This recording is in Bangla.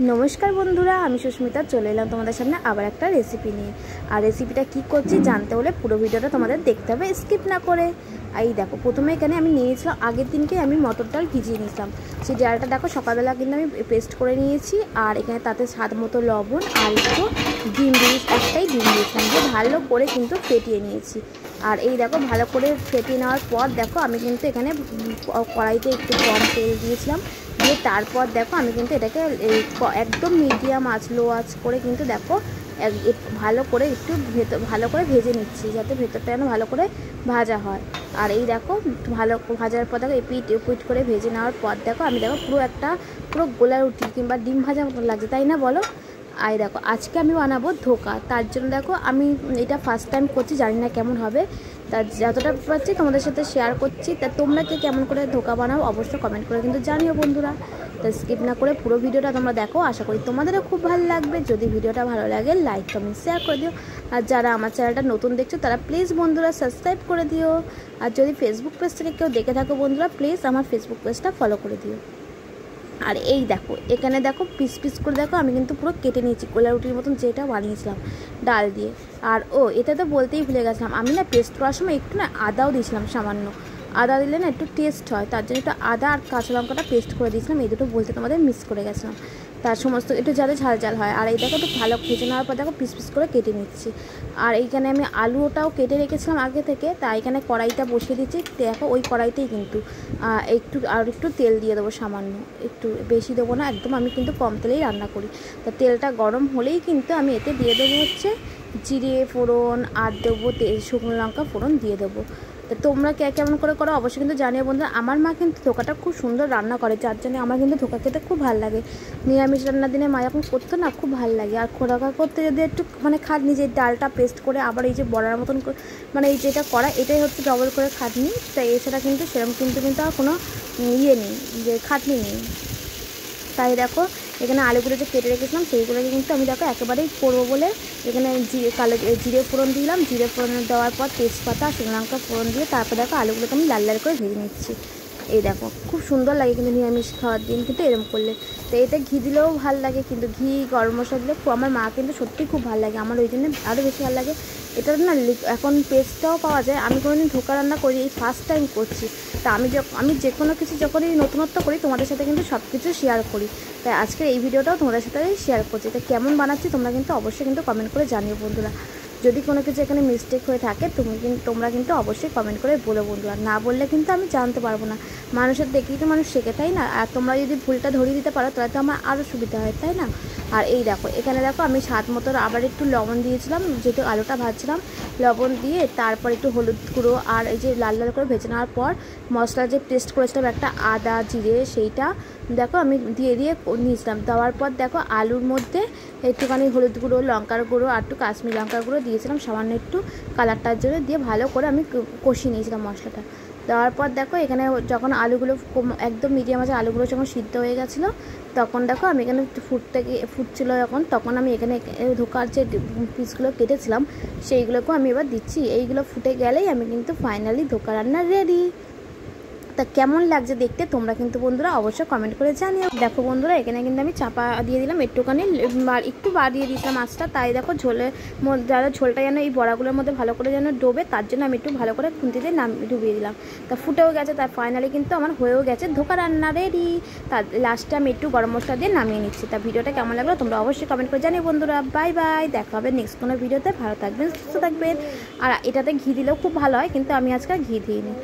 नमस्कार बंधुरा आमी सुष्मिता चले एलाम तुम्हारे सामने आबार एक रेसिपि निये। और रेसिपिटा कि करछि जानते होले पुरो भिडियोटा तोमादेर देखते होबे स्किप ना करे। आई देखो प्रथमे एखाने आमी नियेछिलाम आगेर दिनके आमी मटर डाल भिजिए निয়েছিলাম। সেই ডালটা देखो सकालबेला किन्तु आमी पेस्ट करे निয়েছি। और एखाने ताते स्वाद मतो लवण और एकटु डिम एकटाई डिम दिয়েছিলাম দিয়ে ভালো করে কিন্তু ফেটিয়ে নিয়েছি। আর এই দেখো ভালো করে ফেটিয়ে নেওয়ার পর দেখো আমি কিন্তু এখানে কড়াইতে একটু কম তেল দিয়েছিলাম দিয়ে তারপর দেখো আমি কিন্তু এটাকে একদম মিডিয়াম আঁচ লো আঁচ করে কিন্তু দেখো ভালো করে একটু ভালো করে ভেজে নিচ্ছি যাতে ভেতরটা যেন ভালো করে ভাজা হয়। আর এই দেখো ভালো ভাজার পর দেখো এপিট এপিট করে ভেজে নেওয়ার পর দেখো আমি দেখো পুরো গোলা রুটি কিংবা ডিম ভাজা মতো লাগছে তাই না বলো। আর দেখো আজকে আমি বানাবো ধোকা, তার জন্য দেখো আমি এটা ফার্স্ট টাইম করছি, জানি না কেমন হবে, তা যতটা পারছি তোমাদের সাথে শেয়ার করছি। তা তোমরা কে কেমন করে ধোকা বানাও অবশ্যই কমেন্ট করে কিন্তু জানিও বন্ধুরা। তা স্কিপ না করে পুরো ভিডিওটা তোমরা দেখো, আশা করি তোমাদেরও খুব ভালো লাগবে। যদি ভিডিওটা ভালো লাগে লাইক কমেন্ট শেয়ার করে দিও। আর যারা আমার চ্যানেলটা নতুন দেখছো তারা প্লিজ বন্ধুরা সাবস্ক্রাইব করে দিও। আর যদি ফেসবুক পেজ থেকে কেউ দেখে থাকো বন্ধুরা প্লিজ আমার ফেসবুক পেজটা ফলো করে দিও। আর এই দেখো এখানে দেখো পিস পিস করে দেখো আমি কিন্তু পুরো কেটে নিয়েছি গোলা রুটির মতন যেটা বানিয়েছিলাম ডাল দিয়ে। আর এটা তো বলতেই ভুলে গেছিলাম, আমি না পেস্ট করার সময় একটু না আদাও দিয়েছিলাম, সামান্য আদা দিলে না একটু টেস্ট হয়, তার জন্য একটু আদা আর কাঁচা লঙ্কাটা পেস্ট করে দিয়েছিলাম। এই দুটো বলতে তোমাদের মিস করে গেছিলাম, তার সমস্ত একটু যাতে ঝাল ঝাল হয়। আর এই দেখো একটু ভালো ভেজে নেওয়ার পর দেখো পিস পিস করে কেটে নিচ্ছি। আর এইখানে আমি আলুটাও কেটে রেখেছিলাম আগে থেকে, তা এখানে কড়াইটা বসিয়ে দিচ্ছি। দেখো ওই কড়াইতেই কিন্তু একটু তেল দিয়ে দেবো, সামান্য একটু বেশি দেবো না, একদম আমি কিন্তু কম তেলেই রান্না করি। তা তেলটা গরম হলেই কিন্তু আমি এতে দিয়ে দেবো হচ্ছে জিরে ফোড়ন আর দেবো শুকনো লঙ্কা ফোড়ন দিয়ে দেবো। তো তোমরা কে কেমন করে করো অবশ্যই কিন্তু জানিও বন্ধুরা। আমার মা কিন্তু ধোকাটা খুব সুন্দর রান্না করে, যার জন্য আমার কিন্তু ধোকা খেতে খুব ভালো লাগে। নিরামিষ রান্নার দিনে মা যখন করতো না খুব ভালো লাগে। আর ধোকা করতে যদি একটু মানে খাটনি, যে ডালটা পেস্ট করে আবার এই যে বড়ার মতন মানে এই যেটা করা এটাই হচ্ছে ডবল করে খাটনি। তাই এছাড়া কিন্তু সেরকম কিন্তু আর কোনো ইয়ে নেই, যে খাটনি নেই। তাই দেখো এখানে আলুগুলো যে কেটে রেখেছিলাম সেইগুলোকে কিন্তু আমি দেখো একেবারেই করবো বলে এখানে জিরে ফোড়ন দিলাম। জিরে ফোড়ন দেওয়ার পর তেজপাতা শুকনো লঙ্কা ফোড়ন দিয়ে তারপর দেখো আলুগুলোকে আমি লাল লাল করে ভেজে নিচ্ছি। এই দেখো খুব সুন্দর লাগে কিন্তু নিরামিষ খাওয়ার দিন কিন্তু এরকম করলে। তো এতে ঘি দিলেও ভালো লাগে, কিন্তু ঘি গরম মশলা দিলে আমার মা কিন্তু সত্যিই খুব ভালো লাগে, আমার ওই জন্য আরও বেশি ভালো লাগে। এটা না এখন পেস্টটাও পাওয়া যায়, আমি কোনোদিন ধোকা রান্না করি, এই ফার্স্ট টাইম করছি। তা আমি যে কোনো কিছু যখনই নতুনত্ব করি তোমাদের সাথে কিন্তু সব কিছু শেয়ার করি, তাই আজকে এই ভিডিওটাও তোমাদের সাথে শেয়ার করছি। তা কেমন বানাচ্ছি তোমরা কিন্তু অবশ্যই কিন্তু কমেন্ট করে জানিও বন্ধুরা। যদি কোনো কিছু এখানে মিস্টেক হয়ে থাকে তোমরা কিন্তু অবশ্যই কমেন্ট করে বলো বন্ধুরা, না বললে কিন্তু আমি জানতে পারবো না। মানুষের দেখেই তো মানুষ শেখে তাই না, আর তোমরা যদি ভুলটা ধরিয়ে দিতে পারো তাহলে তো আমার আরও সুবিধা হয় তাই না। আর এই দেখো এখানে দেখো আমি স্বাদ মতো আবার একটু লবণ দিয়েছিলাম, যেহেতু আলুটা ভাজছিলাম লবণ দিয়ে তারপর একটু হলুদ গুঁড়ো আর এই যে লাল লাল করে ভেজে নেওয়ার পর মশলা যে পেস্ট করেছিলাম একটা আদা জিরে সেইটা দেখো আমি দিয়ে নিয়েছিলাম। দেওয়ার পর দেখো আলুর মধ্যে একটুখানি হলুদ গুঁড়ো লঙ্কার গুঁড়ো আর একটু কাশ্মীরি লঙ্কার গুঁড়ো দিয়েছিলাম সামান্য একটু কালারটার জন্য, দিয়ে ভালো করে আমি কষিয়ে নিয়েছিলাম মশলাটা। দেওয়ার পর দেখো এখানে যখন আলুগুলো একদম মিডিয়াম আছে আলুগুলো যখন সিদ্ধ হয়ে গেছিলো তখন দেখো আমি এখানে ফুটছিলো তখন আমি এখানে ধোকার যে পিসগুলো কেটেছিলাম সেইগুলোকেও আমি এবার দিচ্ছি। এইগুলো ফুটে গেলেই আমি কিন্তু ফাইনালি ধোকা রান্না রেডি। তা কেমন লাগছে দেখতে তোমরা কিন্তু বন্ধুরা অবশ্যই কমেন্ট করে জানিও। দেখো বন্ধুরা এখানে কিন্তু আমি চাপা দিয়ে দিলাম, একটুখানি একটু বাড়িয়ে দিয়েছিলাম মাছটা, তাই দেখো ঝোলটা যেন এই বড়াগুলোর মধ্যে ভালো করে যেন ডোবে তার জন্য আমি একটু ভালো করে খুন্তি দিয়ে ডুবিয়ে দিলাম। তা ফুটেও গেছে, তার ফাইনালি কিন্তু আমার হয়েও গেছে ধোকা রান্না রেডি। তার লাস্টে আমি একটু গরম মশলা দিয়ে নামিয়ে নিচ্ছি। তা ভিডিওটা কেমন লাগলো তোমরা অবশ্যই কমেন্ট করে জানিও বন্ধুরা। বাই বাই, দেখা হবে নেক্সট কোনো ভিডিওতে। ভালো থাকবেন সুস্থ থাকবেন। আর এটাতে ঘি দিলেও খুব ভালো হয়, কিন্তু আমি আজকে ঘি দিইনি।